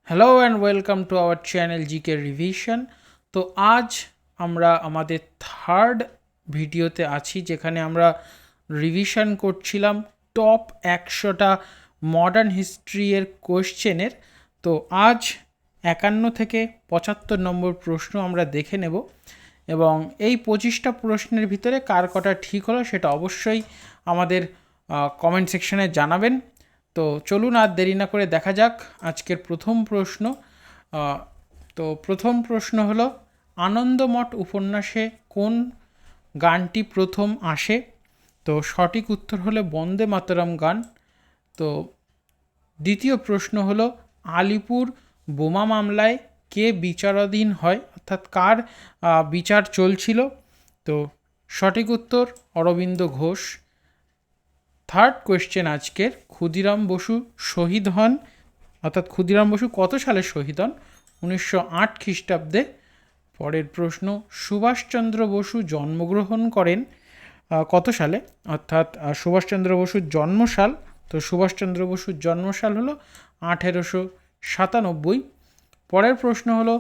Hello and welcome to our channel GK revision. তো আজ আমরা আমাদের থার্ড ভিডিওতে আছি, যেখানে আমরা রিভিশন করছিলাম টপ 100টা মডার্ন হিস্ট্রি এর কোয়েশ্চেনের। তো আজ 51 থেকে 75 নম্বর প্রশ্ন আমরা দেখে নেব, এবং এই 25টা প্রশ্নের ভিতরে কার কটা ঠিক হলো সেটা অবশ্যই আমাদের কমেন্ট সেকশনে জানাবেন। তো চলুন আর দেরি না করে দেখা যাক আজকের প্রথম প্রশ্ন। তো প্রথম প্রশ্ন হলো, আনন্দমঠ উপন্যাসে কোন গানটি প্রথম আসে? তো সঠিক উত্তর হলো বন্দে মাতরম গান। তো দ্বিতীয় প্রশ্ন হলো, আলিপুর বোমা মামলায় কে বিচারাধীন হয়, অর্থাৎ কার বিচার চলছিল? তো সঠিক উত্তর অরবিন্দ ঘোষ। থার্ড কোয়েশ্চেন আজকের, ক্ষুদিরাম বসু শহীদ হন, অর্থাৎ ক্ষুদিরাম বসু কত সালে শহীদ হন? 1908 খ্রিস্টাব্দে। পরের প্রশ্ন, সুভাষচন্দ্র বসু জন্মগ্রহণ করেন কত সালে, অর্থাৎ সুভাষচন্দ্র বসুর জন্মসাল? তো সুভাষচন্দ্র বসুর জন্মসাল হলো 1897। পরের প্রশ্ন হলো,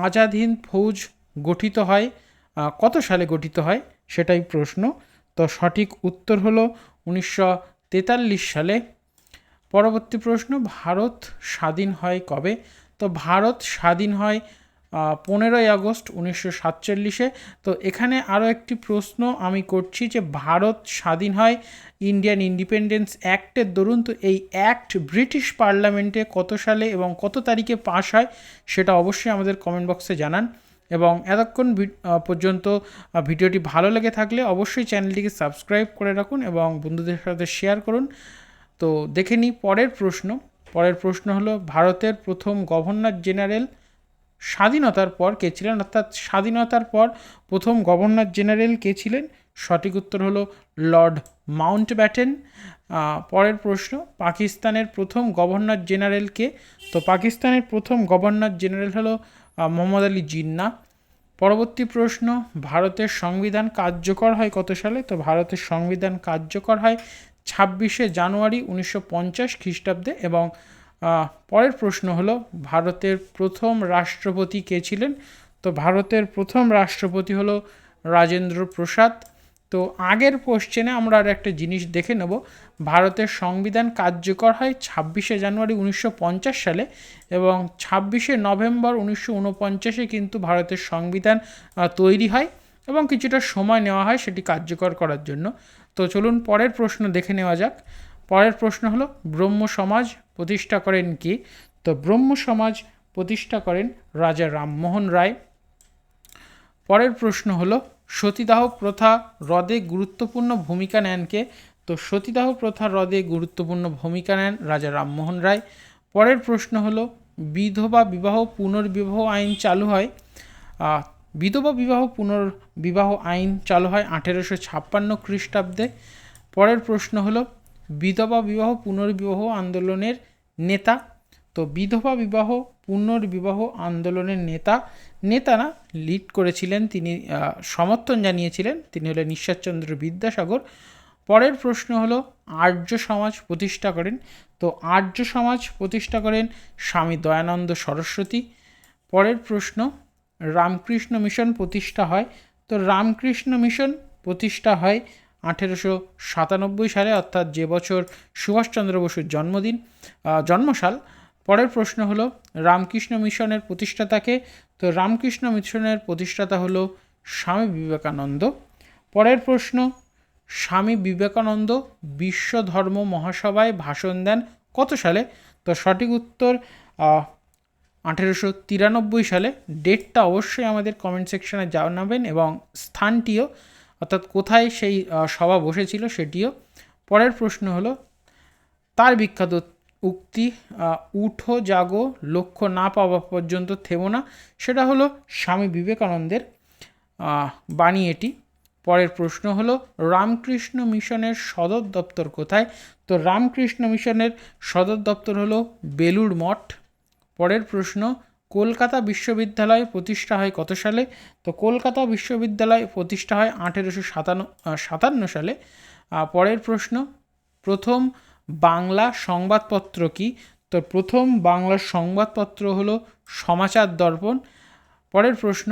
আজাদ হিন্দ ফৌজ গঠিত হয় কত সালে গঠিত হয়, সেটাই প্রশ্ন। তো সঠিক উত্তর হলো 1943 সালে। পরবর্তী প্রশ্ন, ভারত স্বাধীন হয় কবে? তো ভারত স্বাধীন হয় 15ই আগস্ট 1947-এ। তো এখানে আরও একটি প্রশ্ন আমি করছি যে ভারত স্বাধীন হয় ইন্ডিয়ান ইন্ডিপেন্ডেন্স অ্যাক্টের দরুন। তো এই অ্যাক্ট ব্রিটিশ পার্লামেন্টে কত সালে এবং কত তারিখে পাশ হয় সেটা অবশ্যই আমাদের কমেন্ট বক্সে জানান। এবং এতক্ষণ পর্যন্ত ভিডিওটি ভালো লেগে থাকলে অবশ্যই চ্যানেলটিকে সাবস্ক্রাইব করে রাখুন এবং বন্ধুদের সাথে শেয়ার করুন। তো দেখে নিই পরের প্রশ্ন। পরের প্রশ্ন হলো, ভারতের প্রথম গভর্নর জেনারেল স্বাধীনতার পর কে ছিলেন, অর্থাৎ স্বাধীনতার পর প্রথম গভর্নর জেনারেল কে ছিলেন? সঠিক উত্তর হলো লর্ড মাউন্টব্যাটেন। পরের প্রশ্ন, পাকিস্তানের প্রথম গভর্নর জেনারেল কে? তো পাকিস্তানের প্রথম গভর্নর জেনারেল হলো মোহাম্মদ আলী জিন্নাহ। পরবর্তী প্রশ্ন, ভারতের সংবিধান কার্যকর হয় কত সালে? তো ভারতের সংবিধান কার্যকর হয় 26শে জানুয়ারি 1950 খ্রিস্টাব্দে। এবং পরের প্রশ্ন হলো, ভারতের প্রথম রাষ্ট্রপতি কে ছিলেন? তো ভারতের প্রথম রাষ্ট্রপতি হলো রাজেন্দ্র প্রসাদ। তো আগের কোশ্চেনে আমরা আর একটা জিনিস দেখে নেব, ভারতের সংবিধান কার্যকর হয় 26শে জানুয়ারি 1950 সালে, এবং 26শে নভেম্বর 1949-এ কিন্তু ভারতের সংবিধান তৈরি হয়, এবং কিছুটা সময় নেওয়া হয় সেটি কার্যকর করার জন্য। তো চলুন পরের প্রশ্ন দেখে নেওয়া যাক। পরের প্রশ্ন হলো, ব্রহ্ম সমাজ প্রতিষ্ঠা করেন কে? তো ব্রহ্ম সমাজ প্রতিষ্ঠা করেন রাজা রামমোহন রায়। পরের প্রশ্ন হলো, সতীদাহ প্রথা রদে গুরুত্বপূর্ণ ভূমিকা নেন কে? তো সতীদাহ প্রথা রদে গুরুত্বপূর্ণ ভূমিকা নেন রাজা রামমোহন রায়। পরের প্রশ্ন হলো, বিধবা বিবাহ পুনর্বিবাহ আইন চালু হয় বিধবা বিবাহ পুনর্বিবাহ আইন চালু হয় 1856 খ্রিস্টাব্দে। পরের প্রশ্ন হলো, বিধবা বিবাহ পুনর্বিবাহ আন্দোলনের নেতা? তো বিধবা বিবাহ পুনর্বিবাহ আন্দোলনের নেতা না, লিড করেছিলেন তিনি, সমর্থন জানিয়েছিলেন, তিনি হলেন ঈশ্বরচন্দ্র বিদ্যাসাগর। পরের প্রশ্ন হলো, আর্য সমাজ প্রতিষ্ঠা করেন? তো আর্য সমাজ প্রতিষ্ঠা করেন স্বামী দয়ানন্দ সরস্বতী। পরের প্রশ্ন, রামকৃষ্ণ মিশন প্রতিষ্ঠা হয়? তো রামকৃষ্ণ মিশন প্রতিষ্ঠা হয় 1897 সালে, অর্থাৎ যে বছর সুভাষচন্দ্র বসুর জন্মসাল। পরের প্রশ্ন হলো, রামকৃষ্ণ মিশনের প্রতিষ্ঠাতাকে? তো রামকৃষ্ণ মিশনের প্রতিষ্ঠাতা হলো স্বামী বিবেকানন্দ। পরের প্রশ্ন, স্বামী বিবেকানন্দ বিশ্ব ধর্ম মহাসভায় ভাষণ দেন কত সালে? তো সঠিক উত্তর 1893 সালে। ডেটটা অবশ্যই আমাদের কমেন্ট সেকশনে জানাবেন, এবং স্থানটিও, অর্থাৎ কোথায় সেই সভা বসেছিল সেটিও। পরের প্রশ্ন হলো, তার বিখ্যাত উক্তি উঠো জাগো লক্ষ্য না পাওয়া পর্যন্ত থেমো না, সেটা হলো স্বামী বিবেকানন্দের বাণী এটি। পরের প্রশ্ন হলো, রামকৃষ্ণ মিশনের সদর দপ্তর কোথায়? তো রামকৃষ্ণ মিশনের সদর দপ্তর হলো বেলুড় মঠ। পরের প্রশ্ন, কলকাতা বিশ্ববিদ্যালয় প্রতিষ্ঠা হয় কত সালে? তো কলকাতা বিশ্ববিদ্যালয় প্রতিষ্ঠা হয় 1857 সালে। পরের প্রশ্ন, প্রথম বাংলা সংবাদপত্র কি? তো তো প্রথম বাংলার সংবাদপত্র হলো সমাচার দর্পণ। পরের প্রশ্ন,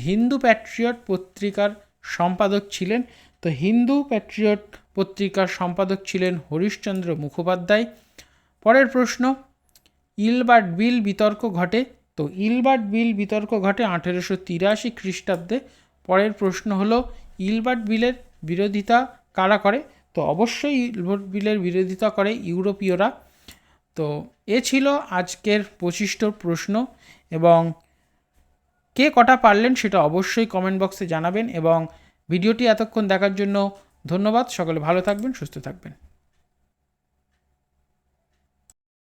হিন্দু প্যাট্রিয়ট পত্রিকার সম্পাদক ছিলেন? তো হিন্দু প্যাট্রিয়ট পত্রিকার সম্পাদক ছিলেন হরিশচন্দ্র মুখোপাধ্যায়। পরের প্রশ্ন, ইলবার্ট বিল বিতর্ক ঘটে? তো ইলবার্ট বিল বিতর্ক ঘটে 1883 খ্রিস্টাব্দে। পরের প্রশ্ন হলো, ইলবার্ট বিলের বিরোধিতা কারা করে? তো অবশ্যই ইলবার্ট বিলের বিরোধিতা করে ইউরোপীয়রা। তো এ ছিল আজকের 25টা প্রশ্ন, এবং কে কটা পারলেন সেটা অবশ্যই কমেন্ট বক্সে জানাবেন, এবং ভিডিওটি এতক্ষণ দেখার জন্য ধন্যবাদ। সকলে ভালো থাকবেন, সুস্থ থাকবেন।